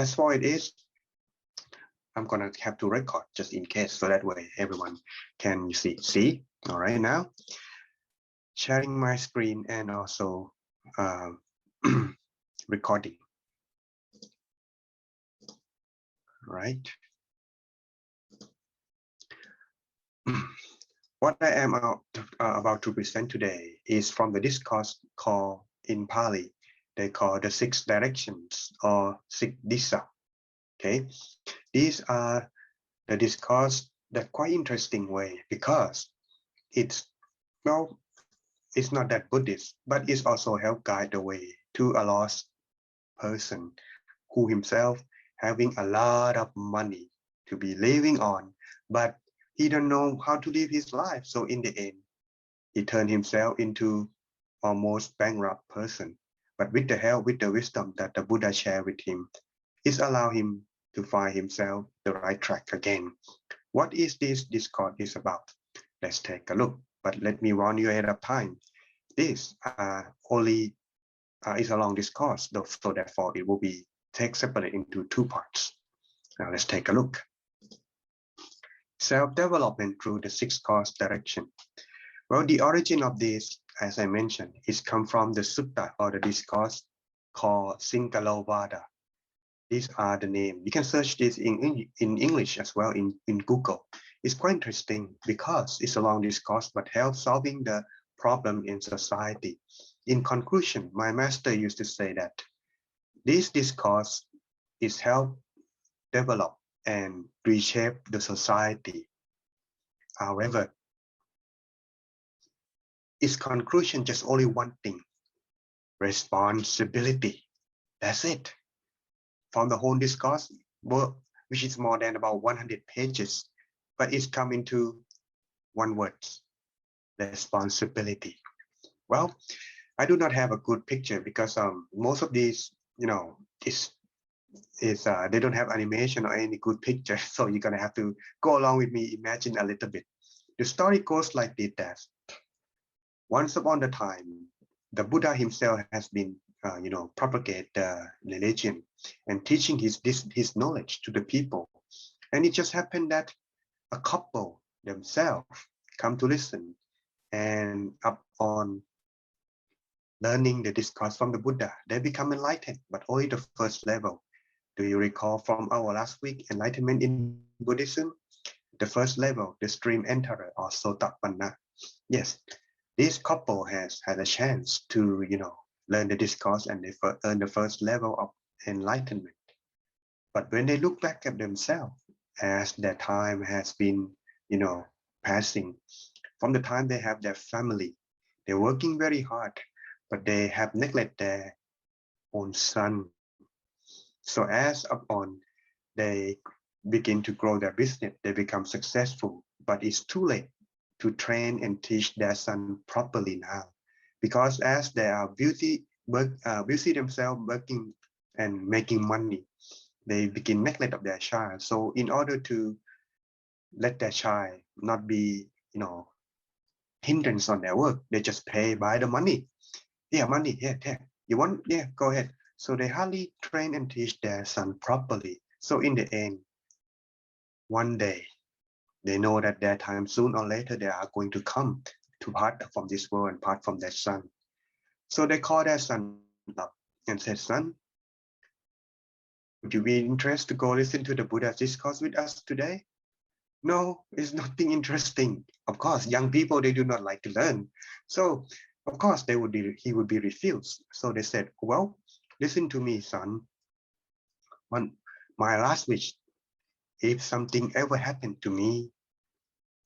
as for it is, I'm gonna have to record just in case, so that way everyone can see. All right, now sharing my screen and also recording. Right. What I am about to present today is from the discourse called in Pali, they call the 6 directions or 6 disa. Okay, these are the discourse that quite interesting way because it's not that Buddhist, but it's also help guide the way to a lost person who himself having a lot of money to be living on, but he don't know how to live his life. So in the end, he turned himself into almost bankrupt person. But with the help, with the wisdom that the Buddha shared with him, it allow him to find himself the right track again. What is this discourse is about? Let's take a look. But let me warn you ahead of time. This only is a long discourse, so therefore it will be take separate into 2 parts. Now let's take a look. Self-development through the 6 course direction. Well, the origin of this, as I mentioned, is come from the sutta or the discourse called Singalovada. These are the name. You can search this in English as well in Google. It's quite interesting because it's a long discourse, but helps solving the problem in society. In conclusion, my master used to say that this discourse is help develop and reshape the society. However, its conclusion just only one thing: responsibility. That's it. From the whole discourse, which is more than about 100 pages, but it's come into one word: responsibility. Well, I do not have a good picture because most of these, they don't have animation or any good picture, so you're gonna have to go along with me, imagine a little bit. The story goes like this: that once upon a time, the Buddha himself has been propagate the religion and teaching his knowledge to the people, and it just happened that a couple themselves come to listen, and upon learning the discourse from the Buddha, they become enlightened, but only the first level. Do you recall from our last week, enlightenment in Buddhism? The first level, the stream enterer or sotapanna. Yes, this couple has had a chance to, learn the discourse, and they earn the first level of enlightenment. But when they look back at themselves, as their time has been, passing, from the time they have their family, they're working very hard, but they have neglected their own son. So as upon they begin to grow their business, they become successful, but it's too late to train and teach their son properly now, because as they are busy themselves working and making money, they begin neglect of their child. So in order to let their child not be, hindrance on their work, they just pay by the money. Yeah, money, yeah, you want, yeah, go ahead. So they hardly train and teach their son properly. So in the end, one day, they know that their time soon or later they are going to come to part from this world and part from their son. So they call their son up and said, "Son, would you be interested to go listen to the Buddha's discourse with us today?" No, it's nothing interesting. Of course, young people, they do not like to learn. So of course he would be refused. So they said, "Well, listen to me, son. My last wish, if something ever happened to me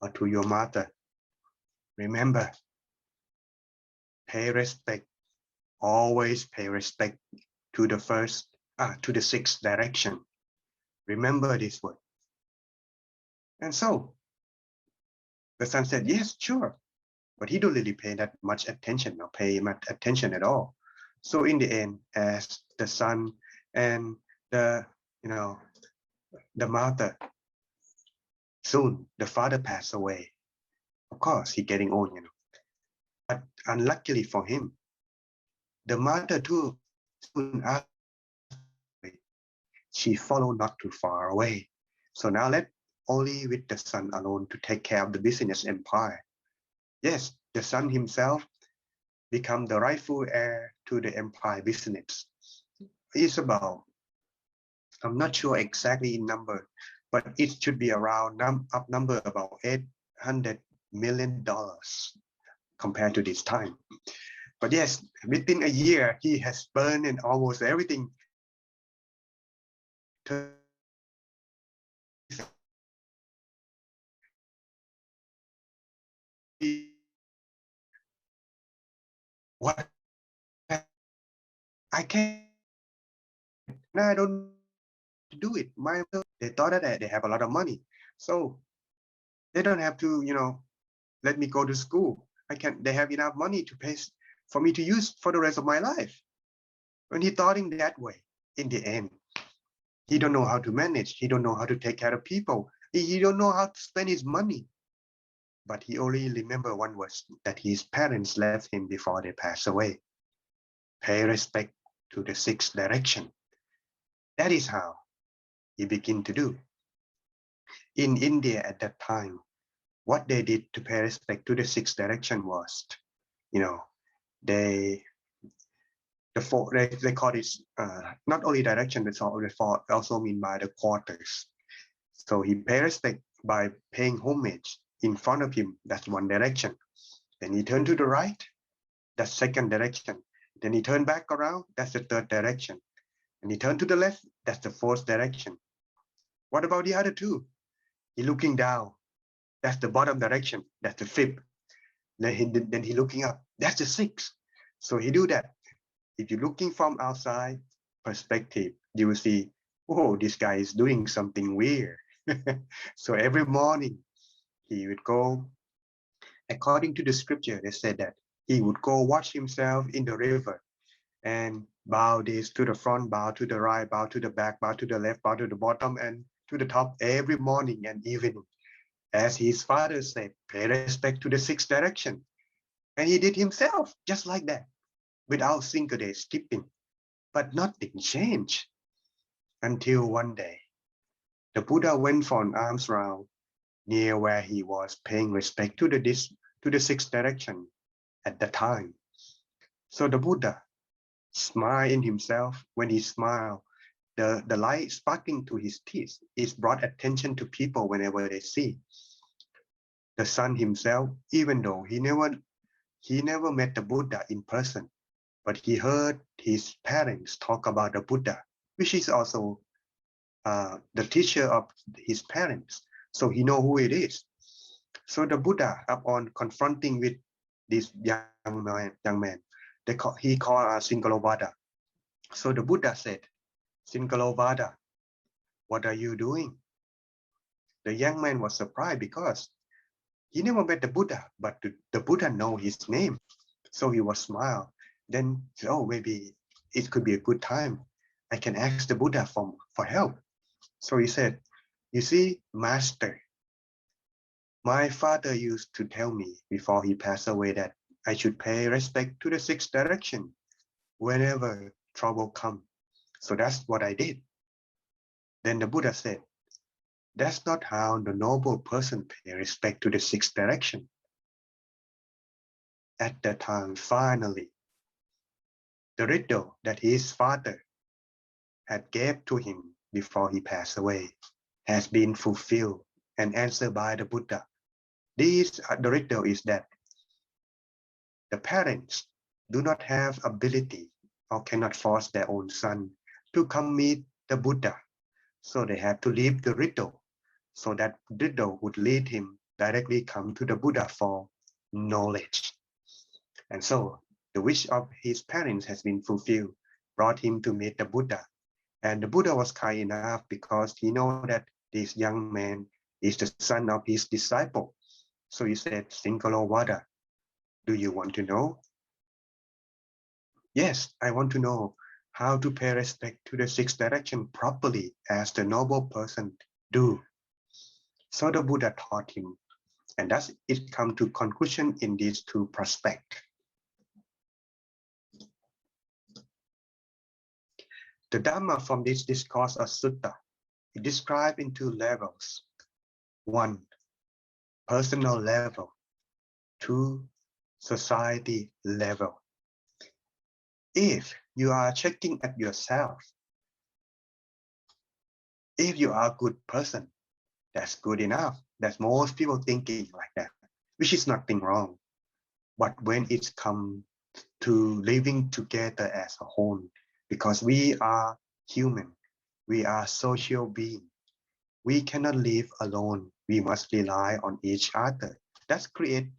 or to your mother, remember, pay respect, always pay respect to the to the 6th direction. Remember this word." And so the son said, "Yes, sure." But he don't really pay that much attention or pay much attention at all. So in the end, as the son and the mother, soon the father passed away. Of course, he getting old, But unluckily for him, the mother too soon after. she followed not too far away. So now let only with the son alone to take care of the business empire. Yes, the son himself become the rightful heir to the empire business. It's about, I'm not sure exactly in number, but it should be around up number about $800 million compared to this time. But yes, within a year, he has burned and almost everything. What? I can't. I don't do it. They thought that they have a lot of money, so they don't have to, let me go to school. They have enough money to pay for me to use for the rest of my life. When he thought in that way, in the end, he don't know how to manage. He don't know how to take care of people. He don't know how to spend his money. But he only remember one word that his parents left him before they passed away. Pay respect to the sixth direction. That is how he began to do. In India at that time, what they did to pay respect to the sixth direction was, they call it not only direction, but also mean by the quarters. So he pay respect by paying homage in front of him. That's one direction. Then he turned to the right. That's second direction. Then he turned back around. That's the third direction. And he turned to the left. That's the fourth direction. What about the other two? He looking down. That's the bottom direction. That's the fifth. Then he looking up. That's the sixth. So he do that. If you're looking from outside perspective, you will see, oh, this guy is doing something weird. So every morning he would go, according to the scripture, they said that he would go wash himself in the river and bow this to the front, bow to the right, bow to the back, bow to the left, bow to the bottom, and to the top every morning and evening. As his father said, pay respect to the sixth direction. And he did himself just like that, without single day skipping. But nothing changed until one day, the Buddha went for an alms round near where he was paying respect to the sixth direction at the time. So the Buddha smiled in himself. When he smiled, the light sparkling to his teeth is brought attention to people whenever they see. The son himself, even though he never met the Buddha in person, but he heard his parents talk about the Buddha, which is also the teacher of his parents. So he know who it is. So the Buddha, upon confronting with this young man, he called Singalovada. So the Buddha said, Singalovada, what are you doing? The young man was surprised because he never met the Buddha, but the Buddha know his name. So he was smiled. Then, oh, maybe it could be a good time. I can ask the Buddha for help. So he said, you see, Master, my father used to tell me before he passed away that I should pay respect to the sixth direction whenever trouble comes. So that's what I did. Then the Buddha said, that's not how the noble person pay respect to the sixth direction. At that time, finally, the riddle that his father had gave to him before he passed away has been fulfilled and answered by the Buddha. The riddle is that the parents do not have ability or cannot force their own son to come meet the Buddha. So they have to leave the riddle. So that riddle would lead him directly come to the Buddha for knowledge. And so the wish of his parents has been fulfilled, brought him to meet the Buddha. And the Buddha was kind enough because he know that this young man is the son of his disciple. So he said, Singalovada, do you want to know? Yes, I want to know how to pay respect to the sixth direction properly as the noble person do. So the Buddha taught him, and thus it come to conclusion in these two prospects. The Dhamma from this discourse or sutta is described in two levels. One, personal level. Two, society level. If you are checking at yourself, if you are a good person, that's good enough. That's most people thinking like that, which is nothing wrong. But when it comes to living together as a whole, because we are human, we are social beings, we cannot live alone. We must rely on each other. That creates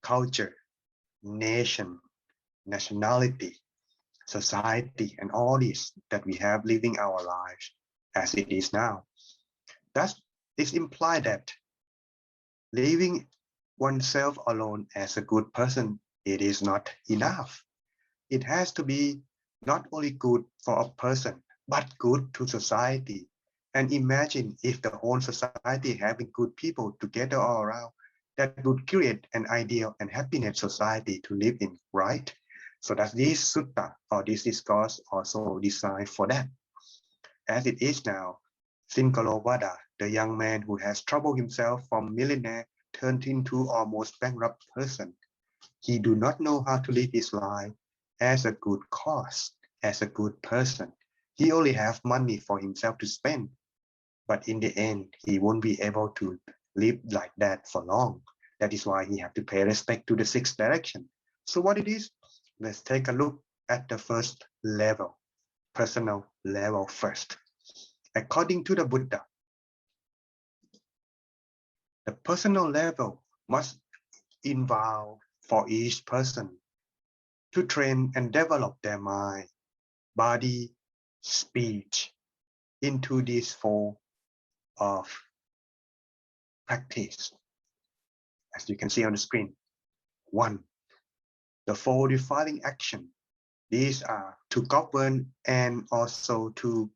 culture, nation, nationality, society, and all this that we have living our lives as it is now. That is implied that living oneself alone as a good person, it is not enough. It has to be not only good for a person, but good to society. And imagine if the whole society having good people together all around, that would create an ideal and happiness society to live in, right? So that this sutta or this discourse also designed for that. As it is now, Singalovada, the young man who has troubled himself from millionaire turned into almost bankrupt person. He do not know how to live his life as a good cause, as a good person. He only have money for himself to spend, but in the end, he won't be able to live like that for long. That is why he have to pay respect to the sixth direction. So what it is? Let's take a look at the first level, personal level first. According to the Buddha, the personal level must involve for each person to train and develop their mind, body, speech into these four of practice. As you can see on the screen. One, the four defining action. These are to govern and also to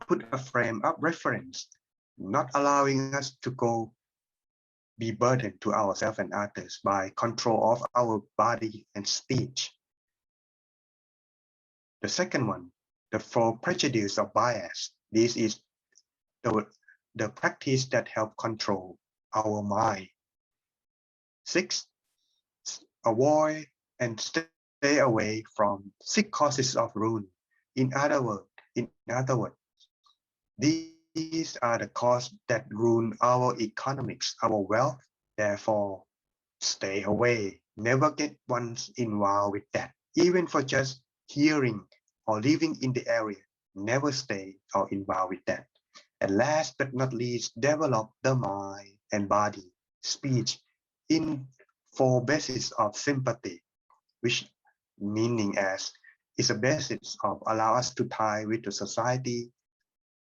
put a frame of reference, not allowing us to go be burdened to ourselves and others by control of our body and speech. The second one, the four prejudice or bias. This is the practice that help control our mind. 6, avoid and stay away from 6 causes of ruin. In other words, these are the causes that ruin our economics, our wealth. Therefore, stay away. Never get ones involved with that. Even for just hearing or living in the area, never stay or involved with that. And last but not least, develop the mind and body, speech in 4 bases of sympathy, which meaning as is a basis of allow us to tie with the society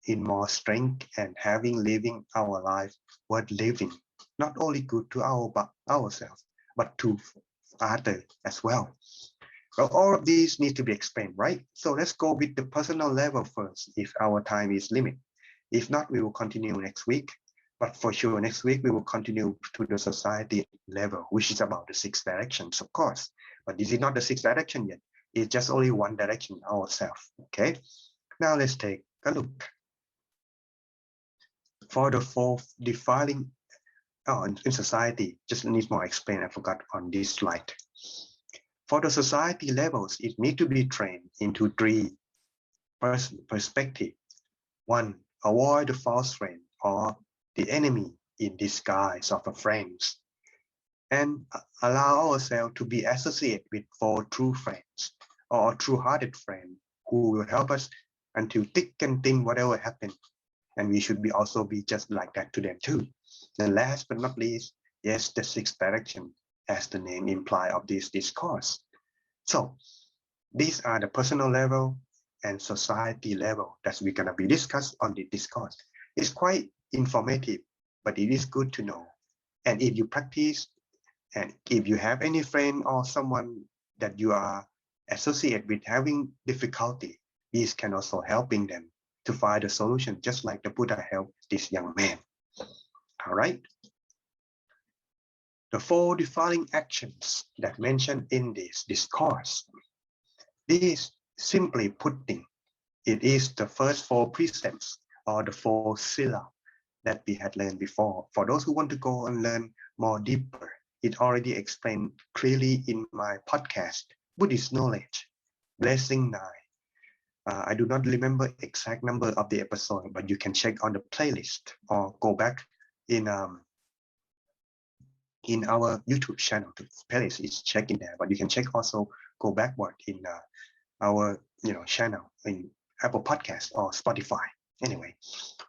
in more strength and having living our life worth living, not only good to ourselves, but to others as well. Well, all of these need to be explained, right? So let's go with the personal level first, if our time is limited. If not, we will continue next week. But for sure, next week, we will continue to the society level, which is about the 6 directions, of course. But this is not the 6th direction yet. It's just only one direction, ourselves, okay? Now let's take a look. For the 4th defining in society, just need more explain, I forgot on this slide. For the society levels, it need to be trained into 3 perspectives. 1, avoid the false friend or the enemy in disguise of a friend, and allow ourselves to be associated with 4 true friends or true-hearted friends who will help us until thick and thin, whatever happens. And we should also be just like that to them too. And last but not least, yes, the 6th direction, as the name implies of this discourse. So these are the personal level and society level that we're gonna be discussed on the discourse. It's quite informative, but it is good to know. And if you practice, and if you have any friend or someone that you are associated with having difficulty, these can also helping them to find a solution, just like the Buddha helped this young man. All right. The 4 defining actions that mentioned in this discourse. This Simply putting, it is the first 4 precepts or the 4 sila that we had learned before. For those who want to go and learn more deeper, it already explained clearly in my podcast, Buddhist Knowledge, Blessing 9. I do not remember exact number of the episode, but you can check on the playlist or go back in our YouTube channel. The playlist is checked in there, but you can check also go backward in our channel in Apple Podcast or Spotify. Anyway,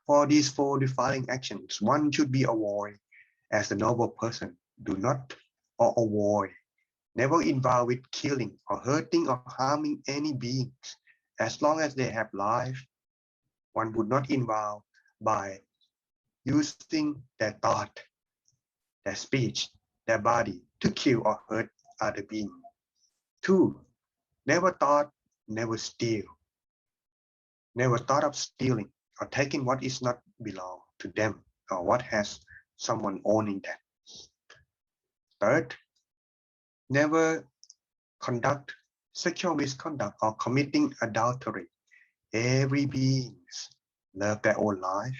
for these 4 defiling actions, one should be avoid as a noble person. Do not or avoid, never involve with killing or hurting or harming any beings. As long as they have life, one would not involve by using their thought, their speech, their body to kill or hurt other beings. 2, never thought, never steal. Never thought of stealing or taking what is not belong to them or what has someone owning them. 3rd, never conduct sexual misconduct or committing adultery. Every being love their own life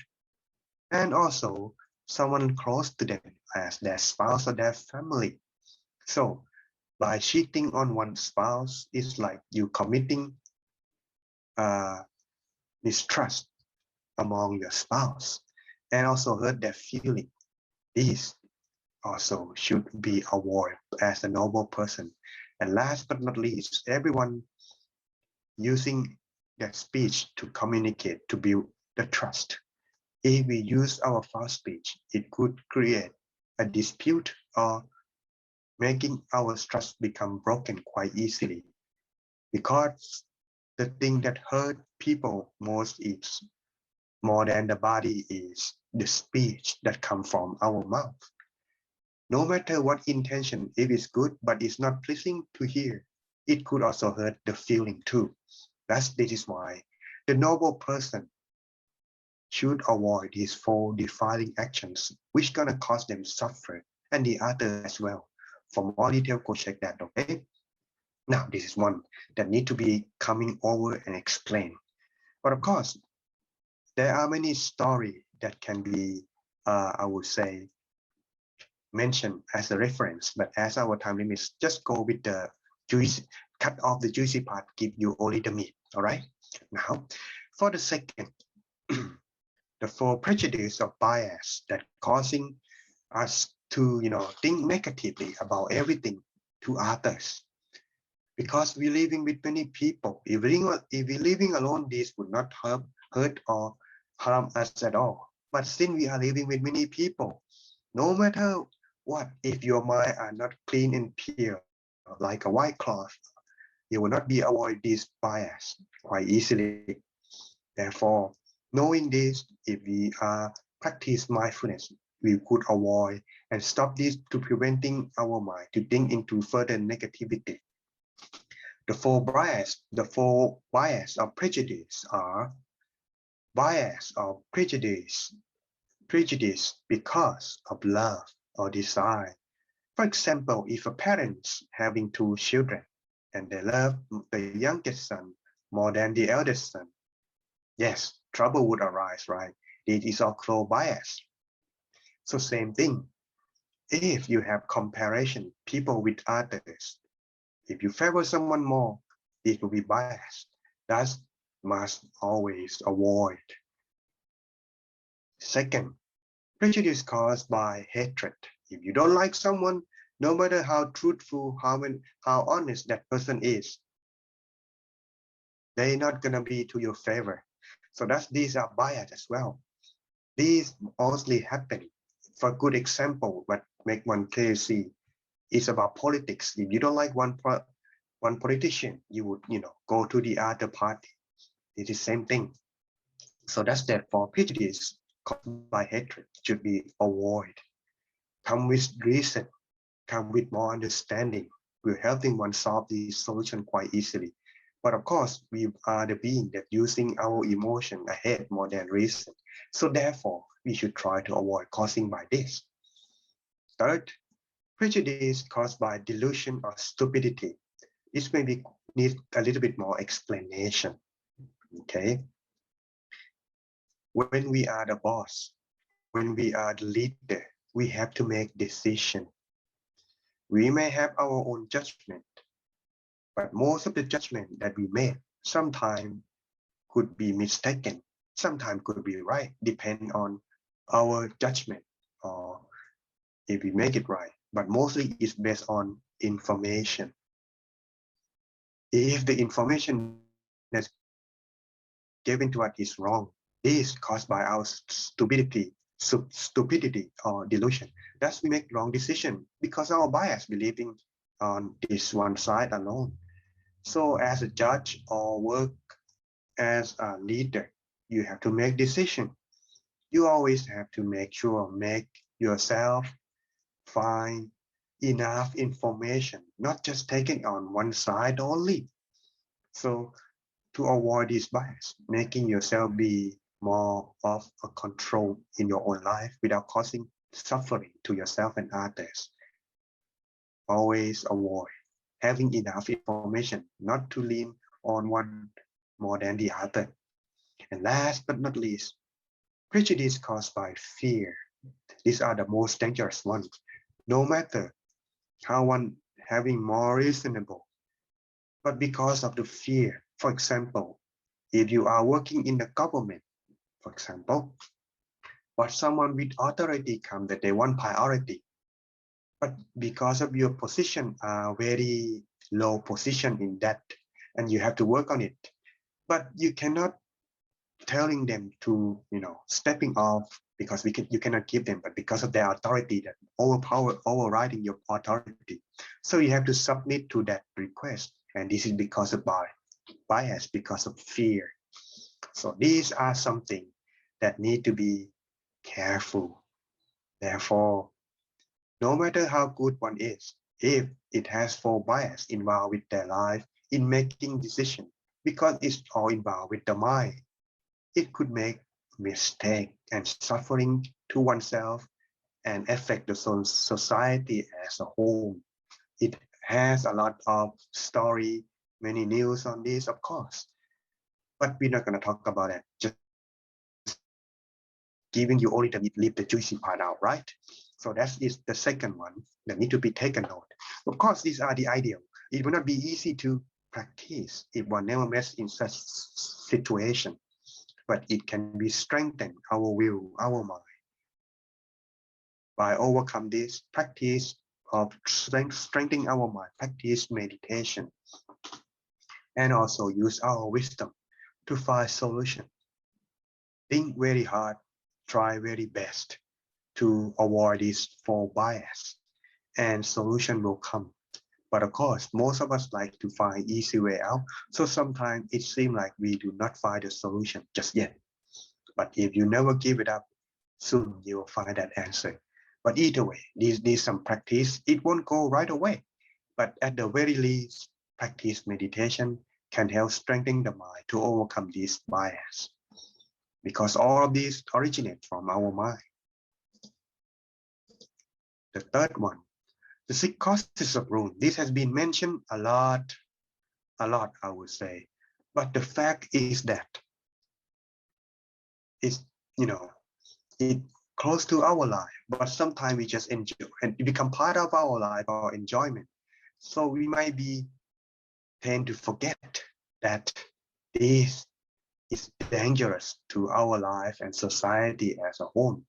and also someone close to them as their spouse or their family. So by cheating on one spouse, it's like you committing mistrust among your spouse and also hurt their feeling. These also should be avoided as a noble person. And last but not least, everyone using their speech to communicate, to build the trust. If we use our foul speech, it could create a dispute or making our trust become broken quite easily. Because the thing that hurt people most is more than the body is the speech that comes from our mouth. No matter what intention, if it's good but it's not pleasing to hear, it could also hurt the feeling too. This is why the noble person should avoid these 4 defiling actions, which gonna cause them suffer, and the other as well. For more detail, go check that, okay? Now, this is one that need to be coming over and explained. But of course, there are many stories that can be, I would say, mentioned as a reference, but as our time limits, just go with the juicy, cut off the juicy part, give you only the meat, all right? Now, for the second, the 4 prejudice or bias that causing us to, think negatively about everything to others. Because we're living with many people. If we're living alone, this would not hurt or harm us at all. But since we are living with many people, no matter what, if your mind are not clean and pure, like a white cloth, you will not be avoid this bias quite easily. Therefore, knowing this, if we practice mindfulness, we could avoid and stop this to preventing our mind to think into further negativity. The 4 bias or prejudice are bias or prejudice because of love or desire. For example, if a parent's having 2 children and they love the youngest son more than the eldest son, yes, trouble would arise, right? It is also bias. So same thing. If you have comparison people with others, if you favor someone more, it will be biased. That must always avoid. Second, prejudice caused by hatred. If you don't like someone, no matter how truthful, how honest that person is, they're not gonna be to your favor. So these are bias as well. These mostly happen. For good example, but make one clear see, it's about politics. If you don't like one politician, you would go to the other party. It is the same thing. So that's that for prejudice caused by hatred should be avoided. Come with reason, come with more understanding. We're helping one solve this solution quite easily. But of course, we are the being that using our emotion ahead more than reason. So therefore, we should try to avoid causing by this. Third, prejudice caused by delusion or stupidity. This may be needs a little bit more explanation. Okay. When we are the boss, when we are the leader, we have to make decision. We may have our own judgment, but most of the judgment that we make sometimes could be mistaken, sometimes could be right, depending on our judgment or if we make it right. But mostly it's based on information. If the information that's given to us is wrong, this is caused by our stupidity or delusion. Thus, we make wrong decision because our bias believing on this one side alone. So, as a judge or work as a leader, you have to make decision. You always have to make yourself find enough information, not just taking on one side only. So, to avoid this bias, making yourself be more of a control in your own life without causing suffering to yourself and others. Always avoid having enough information, not to lean on one more than the other. And last but not least, prejudice caused by fear. These are the most dangerous ones. No matter how one having more reasonable, but because of the fear. For example, if you are working in the government, for example, but someone with authority come that they want priority, but because of your position are very low position in that, and you have to work on it, but you cannot telling them to stepping off because you cannot give them, but because of their authority that overriding your authority, so you have to submit to that request, and this is because of bias, because of fear. So these are something that need to be careful. Therefore, no matter how good one is, if it has full bias involved with their life in making decision, because it's all involved with the mind, it could make mistake and suffering to oneself and affect the society as a whole. It has a lot of story, many news on this, of course, but we're not going to talk about it. Just giving you only leave the juicy part out, right? So that is the second one that need to be taken note. Of course, these are the ideal. It will not be easy to practice if one never met in such situation, but it can be strengthened our will, our mind. By overcome this practice of strengthening our mind, practice meditation, and also use our wisdom to find solution. Think very hard, try very best to avoid this false bias, and solution will come. But of course, most of us like to find easy way out. So sometimes it seems like we do not find a solution just yet. But if you never give it up, soon you will find that answer. But either way, needs some practice. It won't go right away. But at the very least, practice meditation can help strengthen the mind to overcome this bias. Because all of these originate from our mind. The third one, the 6 causes of ruin. This has been mentioned a lot, I would say. But the fact is that it's, it close to our life, but sometimes we just enjoy and it become part of our life or enjoyment. So we might tend to forget that this is dangerous to our life and society as a whole.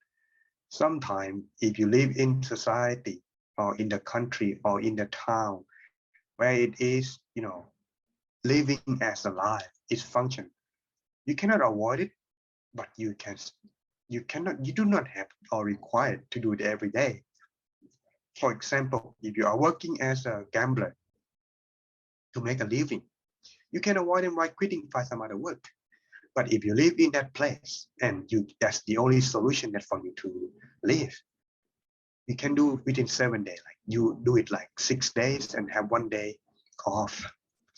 Sometimes if you live in society or in the country or in the town where it is, living as a life, is function, you cannot avoid it, but you do not have or required to do it every day. For example, if you are working as a gambler to make a living, you can avoid them by quitting, find some other work. But if you live in that place and that's the only solution that for you to live, you can do within 7 days. Like you do it like 6 days and have 1 day off.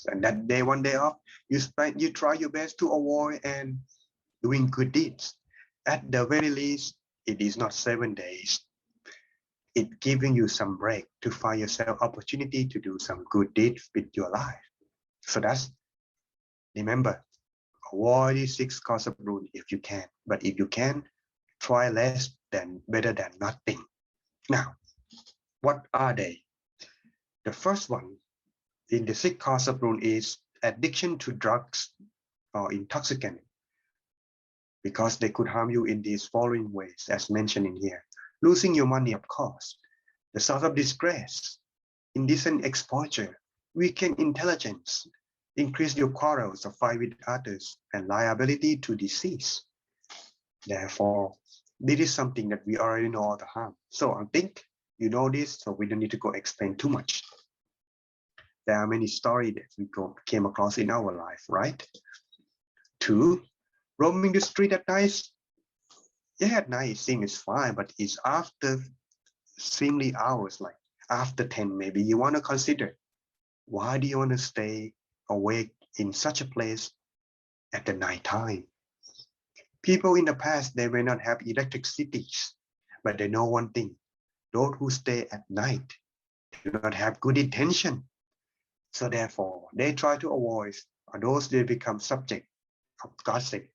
And that day, 1 day off, you try your best to avoid and doing good deeds. At the very least, it is not 7 days. It giving you some break to find yourself opportunity to do some good deeds with your life. So that's, remember, avoid these 6 gossip rule if you can. But if you can, try less than better than nothing. Now, what are they? The first one in the 6 gossip rule is addiction to drugs or intoxicant, because they could harm you in these following ways, as mentioned in here. Losing your money, of course, the source of disgrace, indecent exposure, weaken intelligence, increase your quarrels or fight with others, and liability to disease. Therefore, this is something that we already know all the harm. So I think you know this, so we don't need to go explain too much. There are many stories that we came across in our life, right? 2, roaming the street at night. Yeah, at night it seems fine, but it's after seemingly hours, like after 10 maybe. You want to consider, why do you want to stay awake in such a place at the night time? People in the past, they may not have electricity, but they know one thing: those who stay at night do not have good intention. So therefore, they try to avoid, or those they become subject of gossip.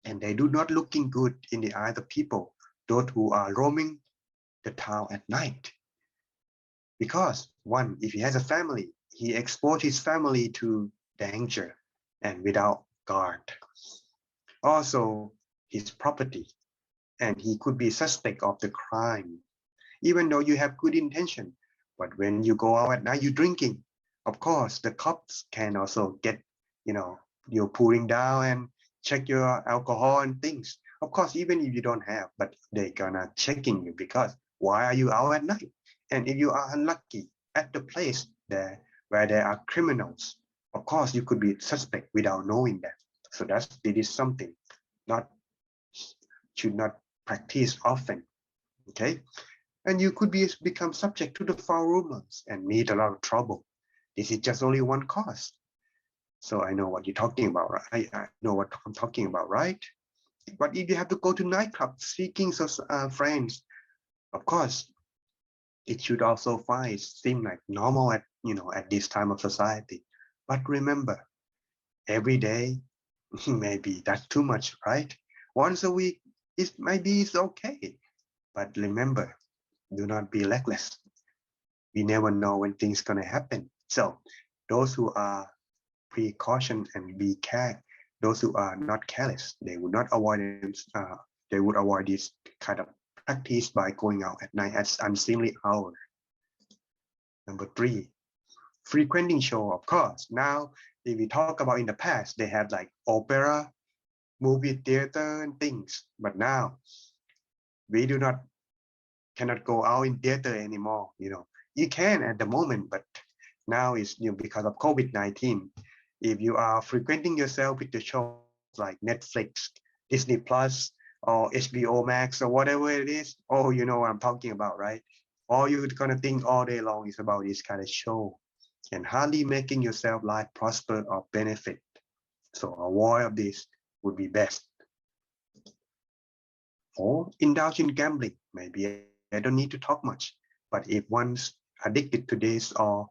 And they do not looking good in the eyes of people, those who are roaming the town at night. Because one, if he has a family, he exposed his family to danger and without guard. Also, his property, and he could be suspect of the crime, even though you have good intention. But when you go out at night, you're drinking. Of course, the cops can also get, you're pulling down and check your alcohol and things. Of course, even if you don't have, but they're gonna checking you, because why are you out at night? And if you are unlucky at the place there where there are criminals, of course you could be suspect without knowing that. So this is something should not practice often. Okay, and you could become subject to the foul rumors and meet a lot of trouble. This is just only one cause. So I know what you're talking about, right? I know what I'm talking about, right? But if you have to go to nightclub seeking friends, of course, it should also seem like normal at this time of society. But remember, every day, maybe that's too much, right? Once a week, maybe it's okay. But remember, do not be reckless. We never know when things gonna happen. So those who are precaution and be care, those who are not careless, they would not avoid they would avoid this kind of practice by going out at night at unseemly hour. Number 3, frequenting show, of course. Now, if we talk about in the past, they had like opera, movie theater and things. But now we cannot go out in theater anymore. You can at the moment, but now is because of COVID-19. If you are frequenting yourself with the shows like Netflix, Disney Plus, or HBO Max, or whatever it is, you know what I'm talking about, right? All you're gonna think all day long is about this kind of show, and hardly making yourself life prosper or benefit. So avoid of this would be best. Or indulge in gambling. Maybe I don't need to talk much, but if one's addicted to this, or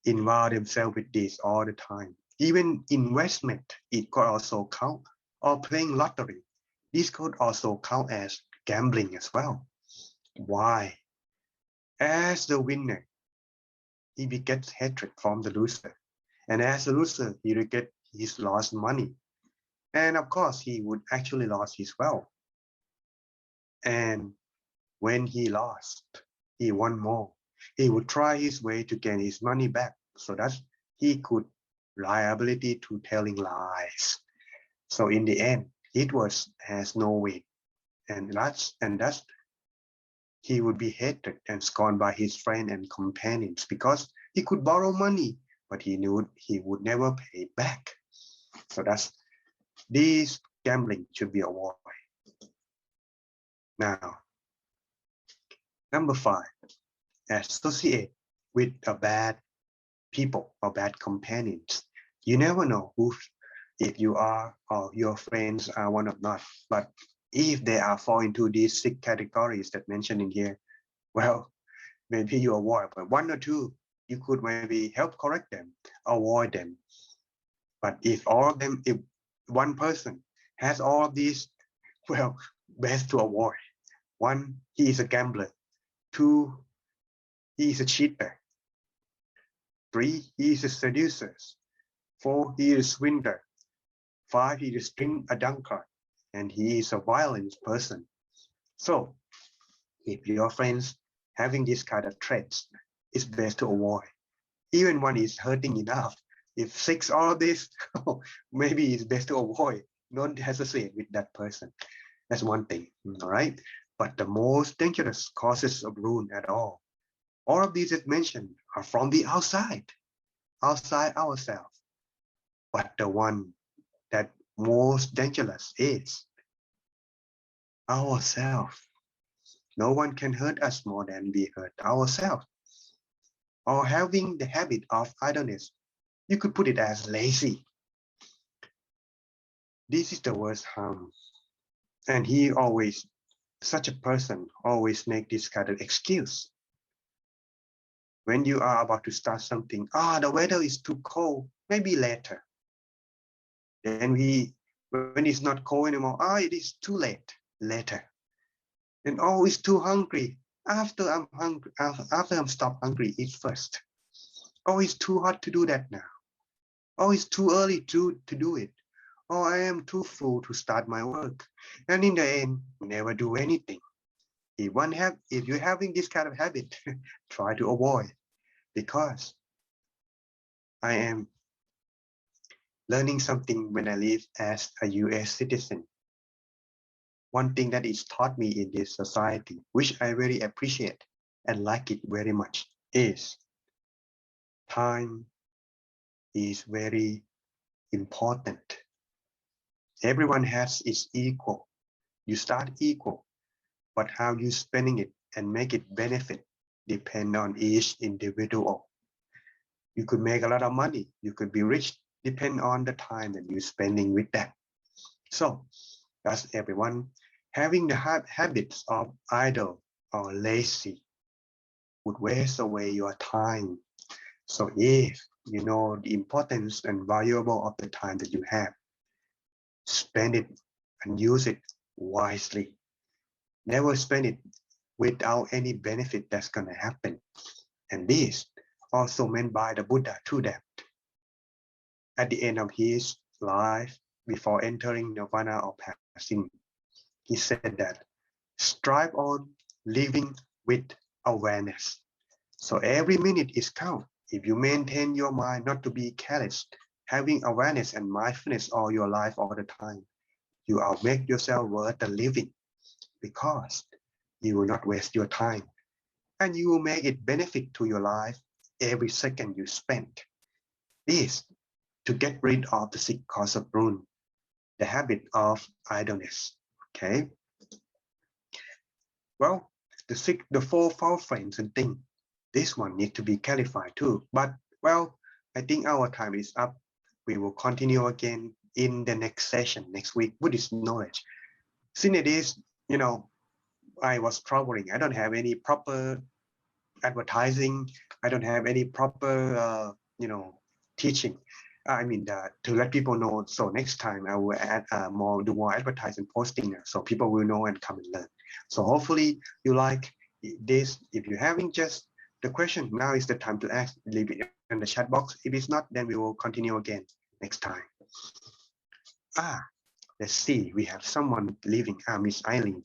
involve themselves with this all the time, even investment, it could also count, or playing lottery, this could also count as gambling as well. Why? As the winner, he begets hatred from the loser, and as the loser, he will get his lost money, and of course he would actually lose his wealth. And when he lost, he won more. He would try his way to gain his money back, so that he could liability to telling lies. So in the end, it has no weight, and that's he would be hated and scorned by his friends and companions, because he could borrow money, but he knew he would never pay it back. So this gambling should be avoided. Now, number 5, associate with a bad people or bad companions. You never know if you are or your friends are one or not. But if they are fall into these 6 categories that mentioned in here, well, maybe you avoid, but 1 or 2, you could maybe help correct them, avoid them. But if all of them, if one person has all of these, well, best to avoid. One, he is a gambler. Two, he is a cheater. Three, he is a seducer. Four, he is a swindler. Five, he is a drunkard. And he is a violent person. So if your friends having this kind of traits, it's best to avoid. Even one is hurting enough. If six all of this, maybe it's best to avoid. Don't associate with that person. That's one thing, all right? But the most dangerous causes of ruin at all of these that mentioned are from the outside ourselves. But the one that most dangerous is ourselves. No one can hurt us more than we hurt ourselves. Or having the habit of idleness. You could put it as lazy. This is the worst harm. And he always, such a person, always make this kind of excuse. When you are about to start something, the weather is too cold, maybe later. Then when it's not cold anymore, it is too late, later. Then, it's too hungry. After I'm hungry, after I'm stopped hungry, eat first. It's too hot to do that now. It's too early to do it. I am too full to start my work. And in the end, never do anything. If you're having this kind of habit, try to avoid. Because I am learning something when I live as a US citizen. One thing that is taught me in this society, which I really appreciate and like it very much, is time is very important. Everyone has its equal. You start equal, but how you spending it and make it benefit depend on each individual. You could make a lot of money. You could be rich, depend on the time that you're spending with that. So that's everyone. Having the habits of idle or lazy would waste away your time. So if you know the importance and valuable of the time that you have, spend it and use it wisely. Never spend it without any benefit that's going to happen. And this also meant by the Buddha too, that at the end of his life, before entering nirvana or passing, he said that strive on living with awareness. So every minute is count. If you maintain your mind not to be careless, having awareness and mindfulness all your life, all the time, you will make yourself worth the living, because you will not waste your time, and you will make it benefit to your life every second you spend. This to get rid of the sick cause of ruin, the habit of idleness. Okay. Well, the four foul frames and things, this one needs to be clarified too. But well, I think our time is up. We will continue again in the next session next week. Buddhist knowledge. Since it is, I was traveling. I don't have any proper advertising. I don't have any proper, teaching. I mean, to let people know. So next time I will add do more advertising posting, so people will know and come and learn. So hopefully you like this. If you're having just the question, now is the time to ask. Leave it in the chat box. If it's not, then we will continue again next time. Let's see. We have someone leaving. Miss Eileen.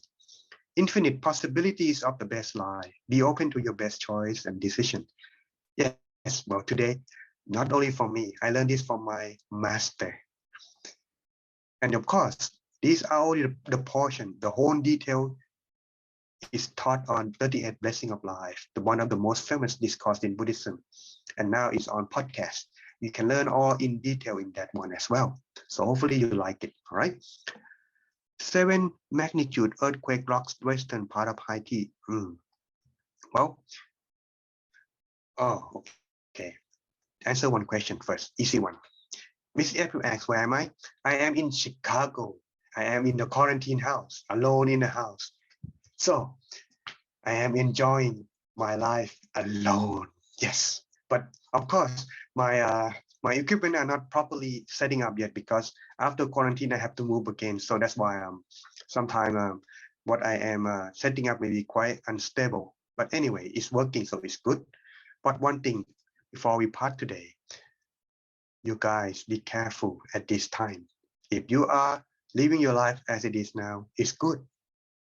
Infinite possibilities of the best life. Be open to your best choice and decision. Yes. Well, today, not only for me, I learned this from my master. And of course, these are only the portion. The whole detail is taught on 38 Blessing of Life, one of the most famous discourse in Buddhism. And now it's on podcast. You can learn all in detail in that one as well. So hopefully you like it, all right? 7 magnitude earthquake rocks western part of Haiti. Well, okay. Answer one question first, easy one. Miss April asks, where am I? I am in Chicago. I am in the quarantine house, alone in the house. So I am enjoying my life alone. Yes, But of course, my equipment are not properly setting up yet because after quarantine I have to move again. So that's why sometimes what I am setting up may be quite unstable. But anyway, it's working, so it's good. But one thing before we part today, you guys be careful at this time. If you are living your life as it is now, it's good,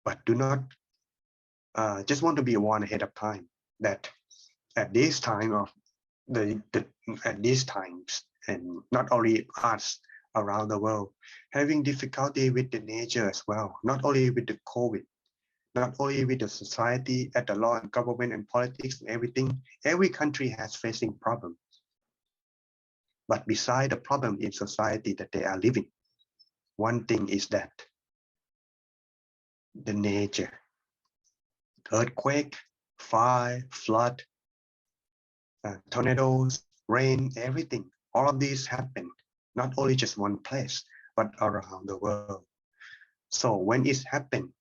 but do not just want to be warned ahead of time that at this time of at these times, and not only us around the world, having difficulty with the nature as well, not only with the COVID, not only with the society, at the law and government and politics and everything. Every country has facing problems. But beside the problem in society that they are living, one thing is that the nature, earthquake, fire, flood, tornadoes, rain, everything, all of these happen, not only just one place, but around the world. So when it happens,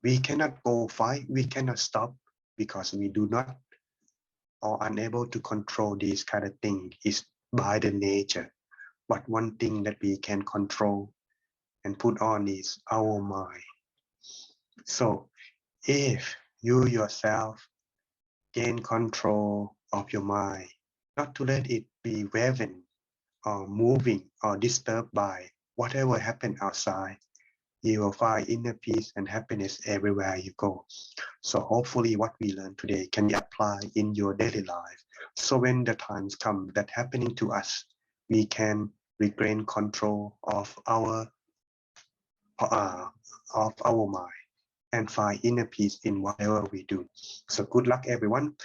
we cannot go fight, we cannot stop because we do not or unable to control this kind of thing is by the nature. But one thing that we can control and put on is our mind. So if you yourself gain control of your mind, not to let it be woven or moving or disturbed by whatever happened outside, you will find inner peace and happiness everywhere you go. So hopefully what we learned today can be applied in your daily life. So when the times come that happening to us, we can regain control of our mind and find inner peace in whatever we do. So good luck, everyone.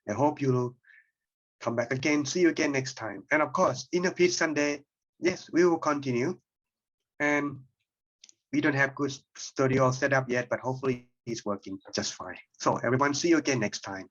I hope you come back again. See you again next time. And of course, Inner Peace Sunday, yes, we will continue. And we don't have good studio set up yet, but hopefully it's working just fine. So everyone, see you again next time.